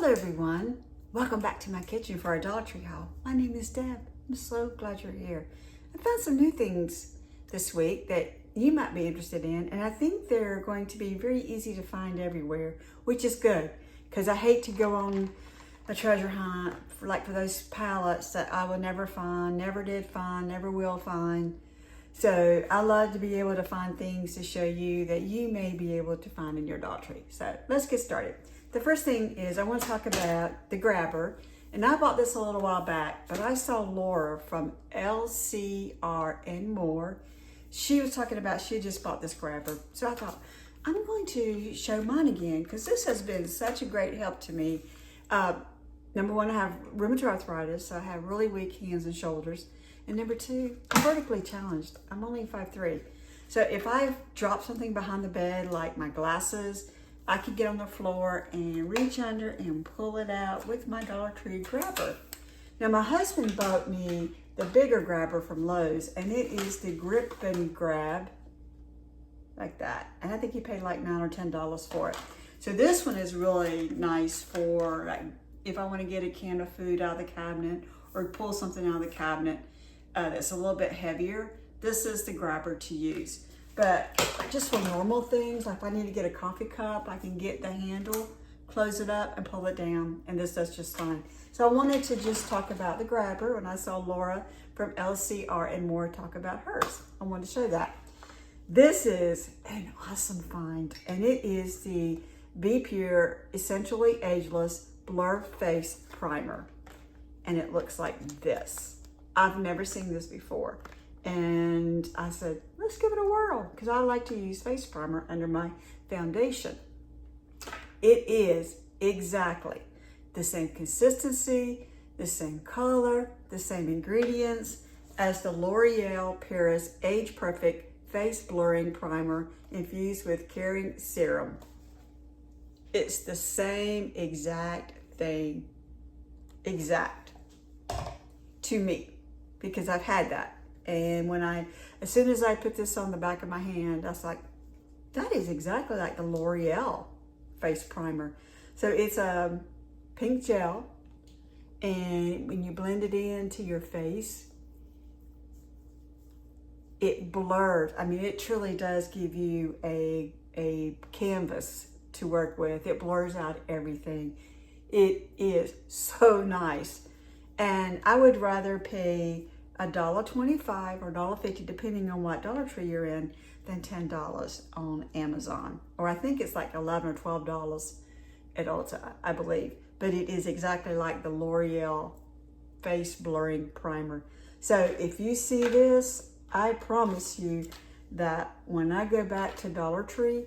Hello everyone, welcome back to my kitchen for our Dollar Tree haul. My name is Deb. I'm so glad you're here. I found some new things this week that you might be interested in, and I think they're going to be very easy to find everywhere, which is good because I hate to go on a treasure hunt for those palettes that I will never find, never did find, never will find. So I love to be able to find things to show you that you may be able to find in your Dollar Tree. So let's get started. The first thing is I want to talk about the grabber. And I bought this a little while back, but I saw Laura from LCR and More. She was talking about she just bought this grabber. So I thought, I'm going to show mine again because this has been such a great help to me. Number one, I have rheumatoid arthritis, so I have really weak hands and shoulders. And number two, I'm vertically challenged. I'm only 5'3". So if I drop something behind the bed, like my glasses, I could get on the floor and reach under and pull it out with my Dollar Tree grabber. Now my husband bought me the bigger grabber from Lowe's, and it is the grip and grab, like that. And I think he paid like $9 or $10 for it. So this one is really nice for like if I want to get a can of food out of the cabinet or pull something out of the cabinet that's a little bit heavier. This is the grabber to use. But just for normal things, like if I need to get a coffee cup, I can get the handle, close it up, and pull it down, and this does just fine. So I wanted to just talk about the grabber when I saw Laura from LCR and More talk about hers. I wanted to show that. This is an awesome find, and it is the Be Pure Essentially Ageless Blur Face Primer, and it looks like this. I've never seen this before. And I said, let's give it a whirl because I like to use face primer under my foundation. It is exactly the same consistency, the same color, the same ingredients as the L'Oreal Paris Age Perfect Face Blurring Primer infused with Caring Serum. It's the same exact thing, to me, because I've had that. And as soon as I put this on the back of my hand, I was like, that is exactly like the L'Oreal face primer. So it's a pink gel, and when you blend it into your face, it blurs. I mean, it truly does give you a canvas to work with. It blurs out everything. It is so nice. And I would rather pay $1.25 or $1.50, depending on what Dollar Tree you're in, than $10 on Amazon. Or I think it's like $11 or $12 at Ulta, I believe. But it is exactly like the L'Oreal Face Blurring Primer. So if you see this, I promise you that when I go back to Dollar Tree,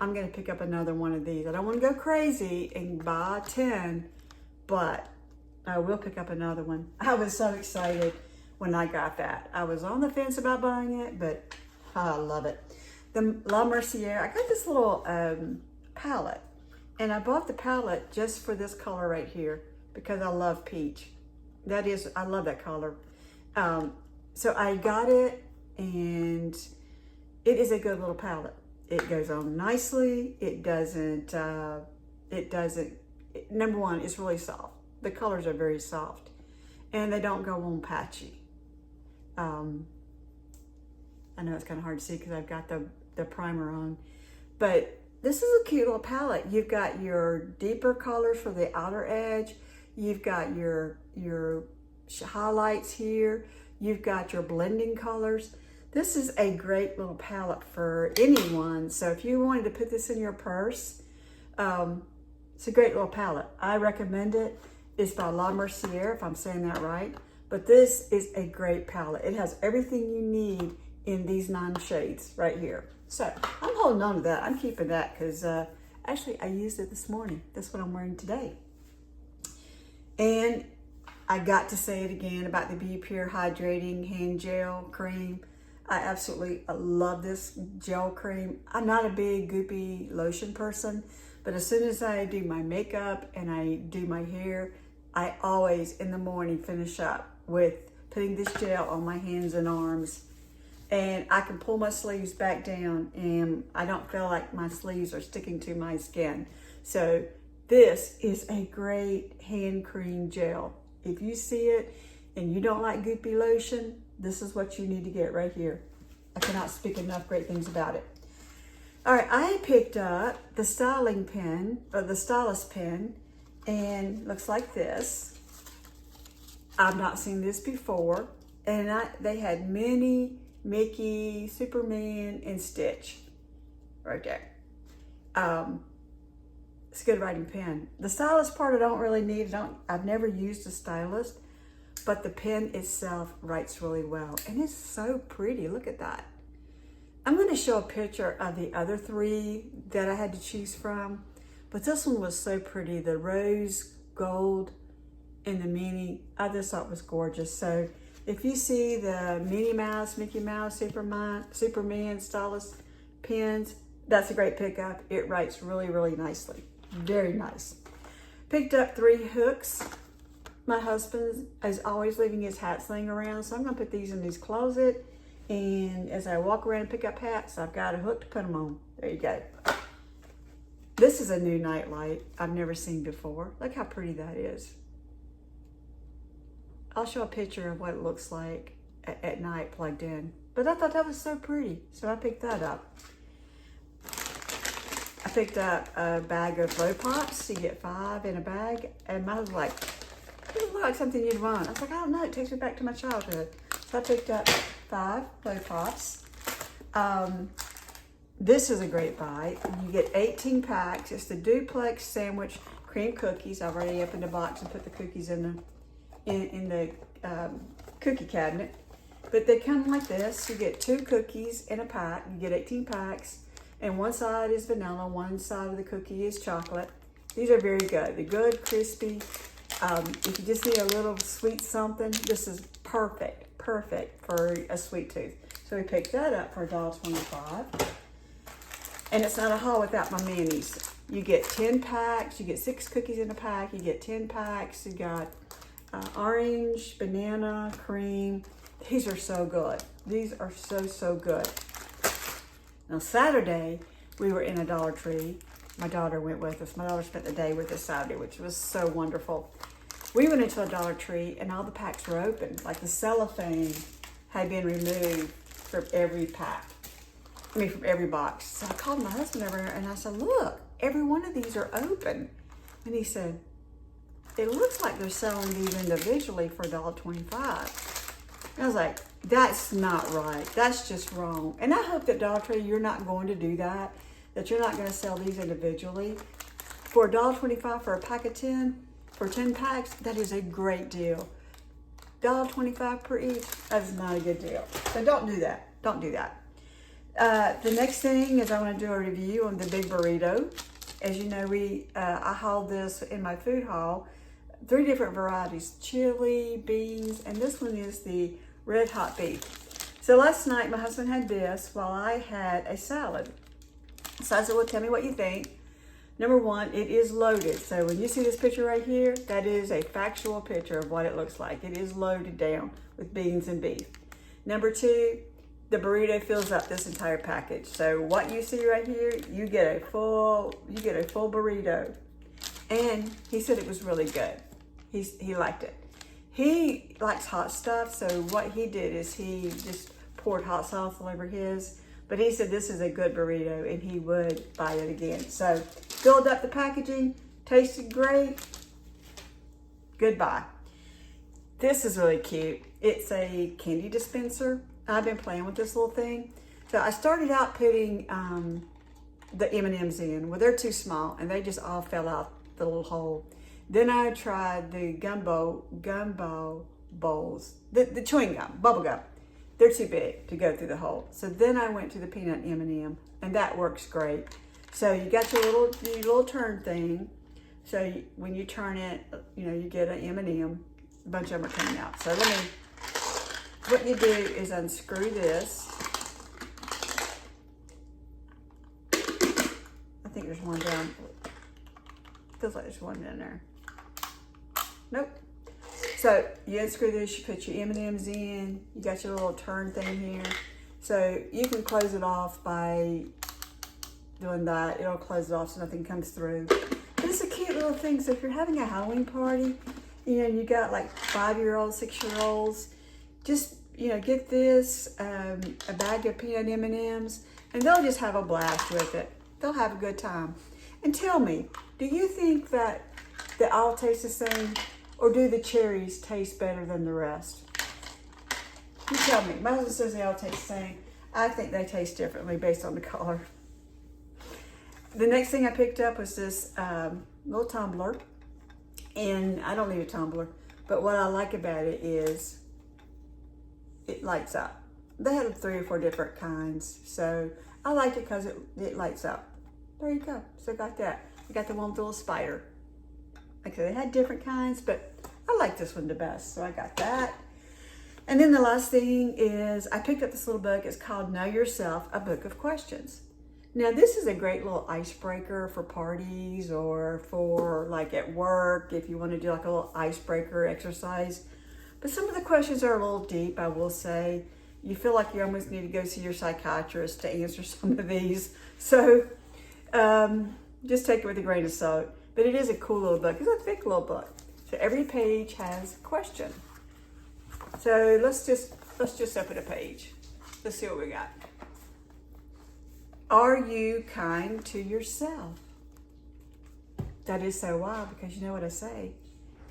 I'm gonna pick up another one of these. I don't wanna go crazy and buy 10, but I will pick up another one. I was so excited when I got that. I was on the fence about buying it, but I love it. The La Mercier, I got this little palette, and I bought the palette just for this color right here because I love peach. I love that color. So I got it, and it is a good little palette. It goes on nicely. It doesn't, number one, it's really soft. The colors are very soft, and they don't go on patchy. I know it's kind of hard to see because I've got the primer on, but this is a cute little palette. You've got your deeper colors for the outer edge. You've got your highlights here. You've got your blending colors. This is a great little palette for anyone. So if you wanted to put this in your purse, it's a great little palette. I recommend it. It's by La Mercier, if I'm saying that right. But this is a great palette. It has everything you need in these 9 shades right here. So I'm holding on to that. I'm keeping that because actually I used it this morning. That's what I'm wearing today. And I got to say it again about the Be Pure Hydrating Hand Gel Cream. I absolutely love this gel cream. I'm not a big goopy lotion person, but as soon as I do my makeup and I do my hair, I always in the morning finish up with putting this gel on my hands and arms, and I can pull my sleeves back down and I don't feel like my sleeves are sticking to my skin. So This is a great hand cream gel. If you see it and you don't like goopy lotion, this is what you need to get right here. I cannot speak enough great things about it. All right, I picked up the styling pen, or the stylus pen, and looks like this. I've not seen this before. And they had Minnie, Mickey, Superman, and Stitch right there. It's a good writing pen. The stylus part I don't really need. I've never used a stylus, but the pen itself writes really well. And it's so pretty, look at that. I'm gonna show a picture of the other three that I had to choose from, but this one was so pretty. The rose gold and the Minnie, I just thought was gorgeous. So if you see the Minnie Mouse, Mickey Mouse, Superman stylus pens, that's a great pickup. It writes really, really nicely. Very nice. Picked up 3 hooks. My husband is always leaving his hats laying around, so I'm gonna put these in his closet. And as I walk around and pick up hats, I've got a hook to put them on. There you go. This is a new night light I've never seen before. Look how pretty that is. I'll show a picture of what it looks like at night plugged in. But I thought that was so pretty, so I picked that up. I picked up a bag of blow pops. You get 5 in a bag. And mine was like, it looked like something you'd want. I was like, I don't know, it takes me back to my childhood. So I picked up 5 blow pops. This is a great buy. You get 18 packs. It's the duplex sandwich cream cookies. I've already opened the box and put the cookies in the cookie cabinet. But they come like this. You get 2 cookies in a pack. You get 18 packs. And one side is vanilla, one side of the cookie is chocolate. These are very good. They're good, crispy. If you just need a little sweet something, this is perfect for a sweet tooth. So we picked that up for $1.25. And it's not a haul without my minis. You get 10 packs, you get 6 cookies in a pack, you get 10 packs, you got orange, banana, cream. These are so good. These are so good. Now Saturday, we were in a Dollar Tree. My daughter went with us. My daughter spent the day with us Saturday, which was so wonderful. We went into a Dollar Tree and all the packs were open. Like the cellophane had been removed from every pack. From every box. So I called my husband over and I said, look, every one of these are open. And he said, it looks like they're selling these individually for $1.25. And I was like, that's not right. That's just wrong. And I hope that Dollar Tree, you're not going to do that you're not going to sell these individually. For $1.25 for a pack of 10, for 10 packs, that is a great deal. $1.25 per each, that is not a good deal. So don't do that. Don't do that. The next thing is I want to do a review on the big burrito. As you know, I hauled this in my food haul. 3 different varieties, chili, beans, and this one is the red hot beef. So last night my husband had this while I had a salad. So I said, well, tell me what you think. Number 1, it is loaded. So when you see this picture right here, that is a factual picture of what it looks like. It is loaded down with beans and beef. Number 2, the burrito fills up this entire package. So what you see right here, you get a full burrito. And he said it was really good. He liked it. He likes hot stuff, so what he did is he just poured hot sauce all over his. But he said this is a good burrito and he would buy it again. So filled up the packaging, tasted great. Goodbye. This is really cute. It's a candy dispenser. I've been playing with this little thing. So I started out putting the M&Ms in. Well, they're too small and they just all fell out the little hole. Then I tried the gumbo bowls, the chewing gum, bubble gum. They're too big to go through the hole. So then I went to the peanut M&M and that works great. So you got your little turn thing. So when you turn it, you get an M&M. A bunch of them are coming out. So what you do is unscrew this. I think there's one down. Feels like there's one down there. Nope. So you unscrew this, you put your M&Ms in, you got your little turn thing here. So you can close it off by doing that. It'll close it off so nothing comes through. But it's a cute little little things. If you're having a Halloween party, you know, you got like 5-year-olds, 6-year-olds, just, you know, get this, a bag of peanut M&Ms, and they'll just have a blast with it. They'll have a good time. And tell me, do you think that they all taste the same, or do the cherries taste better than the rest? You tell me. My husband says they all taste the same. I think they taste differently based on the color. The next thing I picked up was this little tumbler. And I don't need a tumbler, but what I like about it is it lights up. They had 3 or 4 different kinds, so I like it because it lights up. There you go. So I got that. I got the one with the little spider. Like I said, they had different kinds, but I like this one the best, so I got that. And then the last thing is I picked up this little book. It's called Know Yourself, a Book of Questions. Now, this is a great little icebreaker for parties or for like at work, if you want to do like a little icebreaker exercise. But some of the questions are a little deep, I will say. You feel like you almost need to go see your psychiatrist to answer some of these. So just take it with a grain of salt. But it is a cool little book. It's a thick little book. So every page has a question. So let's just open a page. Let's see what we got. Are you kind to yourself? That is so wild, because you know what I say.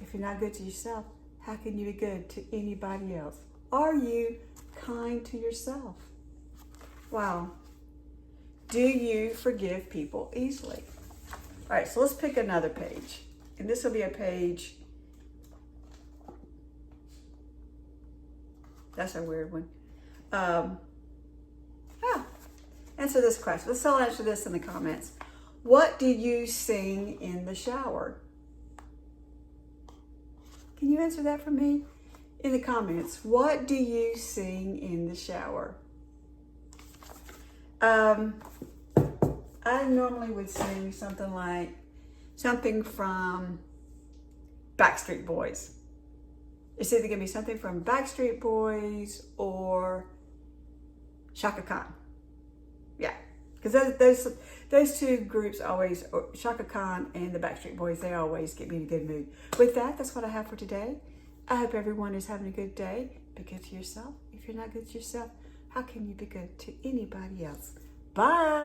If you're not good to yourself, how can you be good to anybody else? Are you kind to yourself? Wow. Do you forgive people easily? All right, so let's pick another page. And this will be a page. That's a weird one. Answer this question. Let's all answer this in the comments. What do you sing in the shower? Can you answer that for me? In the comments. What do you sing in the shower? I normally would sing something from Backstreet Boys. It's either going to be something from Backstreet Boys or Shaka Khan. Yeah, because those two groups always, Shaka Khan and the Backstreet Boys, they always get me in a good mood. With that, that's what I have for today. I hope everyone is having a good day. Be good to yourself. If you're not good to yourself, how can you be good to anybody else? Bye.